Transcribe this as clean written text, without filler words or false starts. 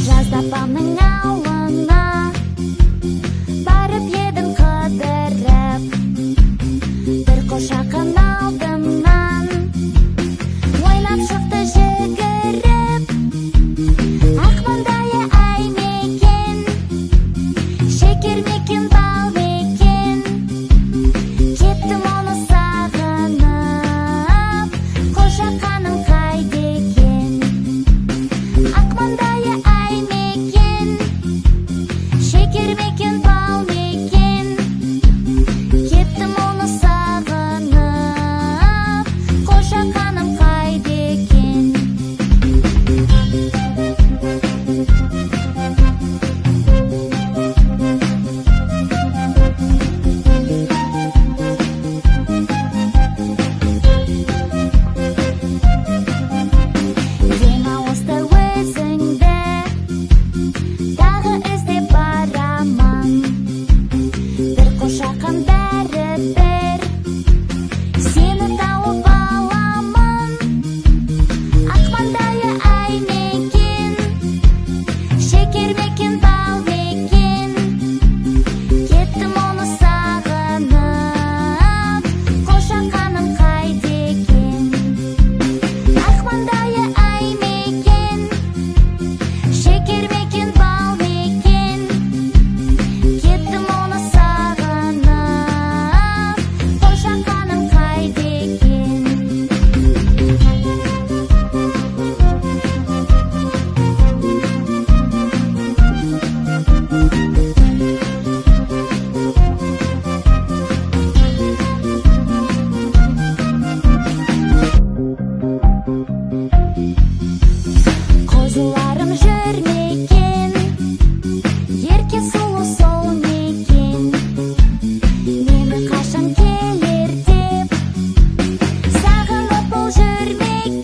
Жазда апамның ауылына барып едім қыдырып, бір қошақын алдымнан ойлап шықты жүгіріп. Ақ маңдайы әй мекен, шекер мекен, бал мекен, кеттім оны сағынып, қошақаным қайда екен? Ақ маңдайы әй мекен, шекер мекен, бал мекен, кеттім оны сағынып, қошақаным қайда екен? Демалыста өзіңді тағы іздеп барамын, бір қошақын бәрібір сені тауып аламын. Ақ маңдайы әй мекен, шекер мекен, бал мекен, кеттім оны сағынып, қошақаным қайда екен? Ақ маңдайы әй мекен, шекер мекен, бал мекен, кеттім оны сағынып, қошақаным қайда екен? Қозыларым жүр мекен,